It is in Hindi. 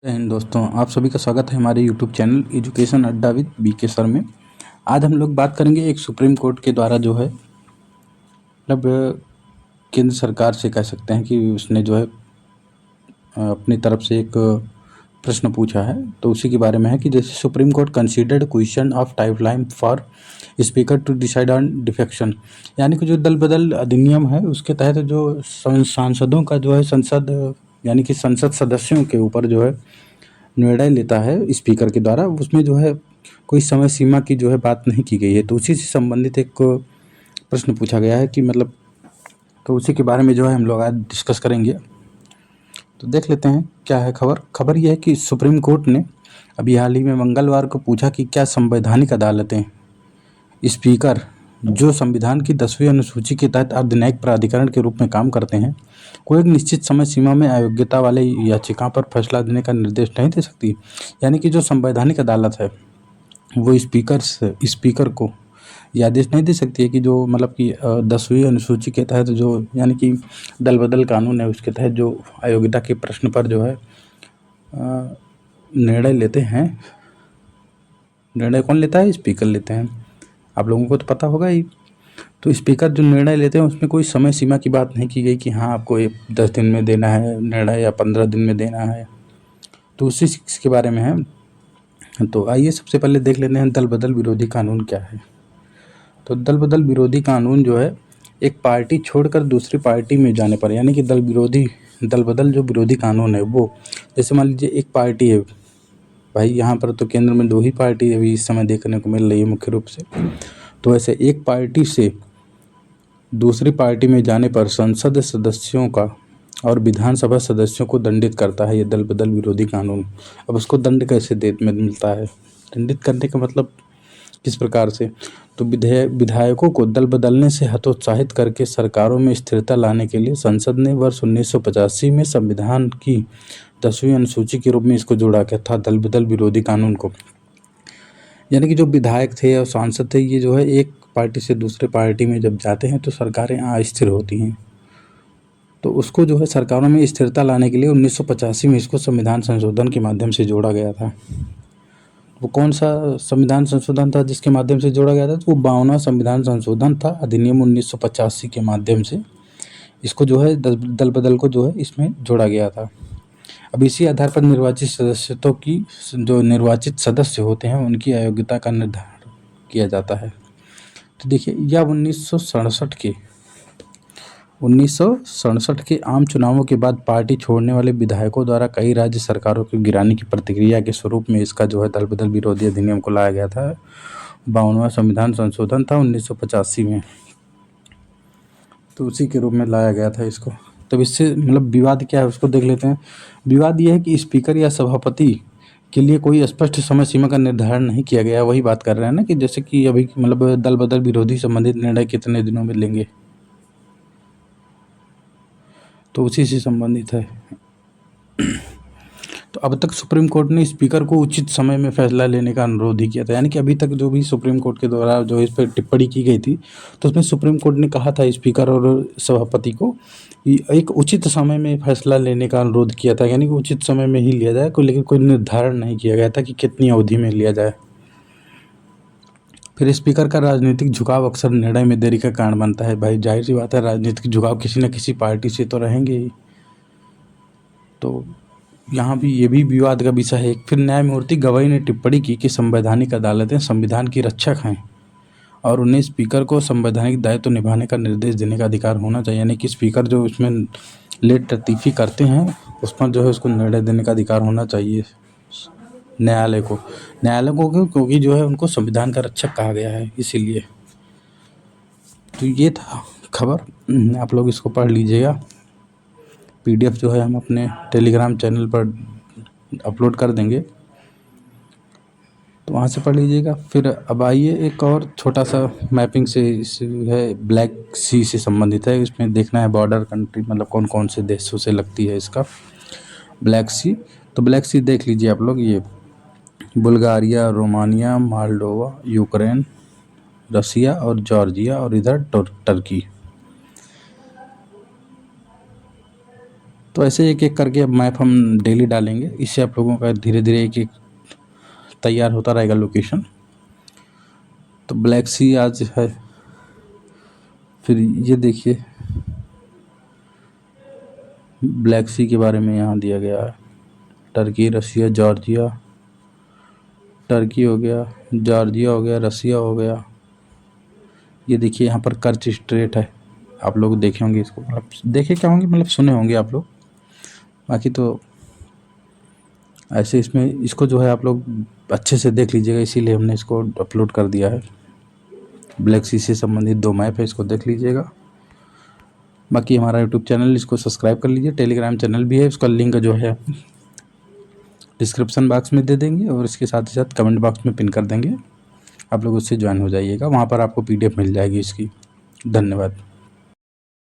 जय हिंद दोस्तों, आप सभी का स्वागत है हमारे यूट्यूब चैनल एजुकेशन अड्डा विद बीके सर में। आज हम लोग बात करेंगे एक सुप्रीम कोर्ट के द्वारा जो है मतलब केंद्र सरकार से कह सकते हैं कि उसने जो है अपनी तरफ से एक प्रश्न पूछा है, तो उसी के बारे में है कि जैसे Supreme Court considered question of timeline for speaker to decide on defection, यानी कि जो दल बदल अधिनियम है उसके तहत जो सांसदों का जो है संसद यानी कि संसद सदस्यों के ऊपर जो है निर्णय लेता है स्पीकर के द्वारा, उसमें जो है कोई समय सीमा की जो है बात नहीं की गई है। तो उसी से संबंधित एक प्रश्न पूछा गया है कि मतलब, तो उसी के बारे में जो है हम लोग आज डिस्कस करेंगे। तो देख लेते हैं क्या है खबर यह है कि सुप्रीम कोर्ट ने अभी हाल ही में मंगलवार को पूछा कि क्या संवैधानिक अदालतें स्पीकर जो संविधान की 10वीं अनुसूची के तहत अर्धन्यायिक प्राधिकरण के रूप में काम करते हैं को एक निश्चित समय सीमा में अयोग्यता वाले याचिका पर फैसला देने का निर्देश नहीं दे सकती। यानी कि जो संवैधानिक अदालत है वो स्पीकर को यह आदेश नहीं दे सकती है कि जो मतलब कि 10वीं अनुसूची के तहत जो यानी कि दल बदल कानून है उसके तहत जो अयोग्यता के प्रश्न पर जो है निर्णय लेते हैं। निर्णय कौन लेता है? स्पीकर लेते हैं। आप लोगों को तो पता होगा ही। तो स्पीकर जो निर्णय लेते हैं उसमें कोई समय सीमा की बात नहीं की गई कि हाँ आपको 10 दिन में देना है निर्णय या 15 दिन में देना है। तो उसी चीज़ के बारे में है। तो आइए सबसे पहले देख लेते हैं दल बदल विरोधी कानून क्या है। तो दल बदल विरोधी कानून जो है एक पार्टी छोड़कर दूसरी पार्टी में जाने पर, यानी कि दल बदल जो विरोधी कानून है वो, जैसे मान लीजिए एक पार्टी है भाई, यहाँ पर तो केंद्र में 2 ही पार्टी अभी इस समय देखने को मिल रही है मुख्य रूप से। तो ऐसे एक पार्टी से दूसरी पार्टी में जाने पर संसद सदस्यों का और विधानसभा सदस्यों को दंडित करता है ये दल बदल विरोधी कानून। अब उसको दंड कैसे मिलता है? दंडित करने का मतलब किस प्रकार से? तो विधायकों को दल बदलने से हतोत्साहित करके सरकारों में स्थिरता लाने के लिए संसद ने वर्ष 1985 में संविधान की 10वीं अनुसूची के रूप में इसको जोड़ा गया था, दल बदल विरोधी कानून को। यानी कि जो विधायक थे और सांसद थे ये जो है एक पार्टी से दूसरे पार्टी में जब जाते हैं तो सरकारें अस्थिर होती हैं। तो उसको जो है सरकारों में स्थिरता लाने के लिए 1985 में इसको संविधान संशोधन के माध्यम से जोड़ा गया था। वो कौन सा संविधान संशोधन था जिसके माध्यम से जोड़ा गया था? तो वो 52वां संविधान संशोधन था, अधिनियम 1985 के माध्यम से इसको जो है दल बदल को जो है इसमें जोड़ा गया था। अब इसी आधार पर निर्वाचित सदस्य होते हैं उनकी अयोग्यता का निर्धारण किया जाता है। तो देखिए यह 1967 के आम चुनावों के बाद पार्टी छोड़ने वाले विधायकों द्वारा कई राज्य सरकारों की गिरानी की प्रतिक्रिया के स्वरूप में इसका जो है दल बदल विरोधी अधिनियम को लाया गया था। 52वां संविधान संशोधन था 1985 में, तो उसी के रूप में लाया गया था इसको। तब इससे मतलब विवाद क्या है उसको देख लेते हैं। विवाद यह है कि स्पीकर या सभापति के लिए कोई स्पष्ट समय सीमा का निर्धारण नहीं किया गया। वही बात कर रहे हैं ना कि जैसे कि अभी मतलब दल बदल विरोधी संबंधित निर्णय कितने दिनों में लेंगे, तो उसी से संबंधित है। तो अब तक सुप्रीम कोर्ट ने स्पीकर को उचित समय में फैसला लेने का अनुरोध ही किया था। यानी कि अभी तक जो भी सुप्रीम कोर्ट के द्वारा जो इस पर टिप्पणी की गई थी तो उसमें सुप्रीम कोर्ट ने कहा था स्पीकर और सभापति को एक उचित समय में फैसला लेने का अनुरोध किया था, यानी कि उचित समय में ही लिया जाए लेकिन कोई निर्धारण नहीं किया गया था कि कितनी अवधि में लिया जाए। फिर स्पीकर का राजनीतिक झुकाव अक्सर निर्णय में देरी का कारण बनता है। भाई जाहिर सी बात है, राजनीतिक झुकाव किसी न किसी पार्टी से तो रहेंगे ही। तो यहाँ भी ये भी विवाद का विषय है। फिर न्यायमूर्ति गवई ने टिप्पणी की कि संवैधानिक अदालतें संविधान की रक्षक हैं और उन्हें स्पीकर को संवैधानिक दायित्व निभाने का निर्देश देने का अधिकार होना चाहिए। यानी कि स्पीकर जो इसमें लेट लतीफ़ी करते हैं उस पर जो है उसको निर्णय देने का अधिकार होना चाहिए न्यायालय को क्योंकि जो है उनको संविधान का रक्षक कहा गया है इसीलिए। तो ये था खबर, आप लोग इसको पढ़ लीजिएगा। PDF जो है हम अपने टेलीग्राम चैनल पर अपलोड कर देंगे, तो वहाँ से पढ़ लीजिएगा। फिर अब आइए एक और छोटा सा मैपिंग से है, ब्लैक सी से संबंधित है। इसमें देखना है बॉर्डर कंट्री मतलब कौन कौन से देशों से लगती है इसका ब्लैक सी। तो ब्लैक सी देख लीजिए आप लोग, ये बुल्गारिया, रोमानिया, मोल्डोवा, यूक्रेन, रसिया और जॉर्जिया और इधर टर्की। तो ऐसे एक एक करके अब मैप हम डेली डालेंगे, इससे आप लोगों का धीरे धीरे एक एक तैयार होता रहेगा लोकेशन। तो ब्लैक सी आज है, फिर ये देखिए ब्लैक सी के बारे में यहाँ दिया गया है। टर्की, रसिया, जॉर्जिया, टर्की हो गया, जॉर्जिया हो गया, रसिया हो गया। ये देखिए यहाँ पर कर्च स्ट्रेट है, आप लोग देखे होंगे इसको, मतलब देखे क्या होंगे, मतलब सुने होंगे आप लोग। बाकी तो ऐसे इसमें इसको जो है आप लोग अच्छे से देख लीजिएगा, इसीलिए हमने इसको अपलोड कर दिया है। ब्लैक सी से संबंधित 2 मैप है, इसको देख लीजिएगा। बाकी हमारा यूट्यूब चैनल, इसको सब्सक्राइब कर लीजिए। टेलीग्राम चैनल भी है, उसका लिंक जो है डिस्क्रिप्शन बॉक्स में दे देंगे और इसके साथ ही साथ कमेंट बॉक्स में पिन कर देंगे। आप लोग उससे ज्वाइन हो जाइएगा, वहाँ पर आपको PDF मिल जाएगी इसकी। धन्यवाद।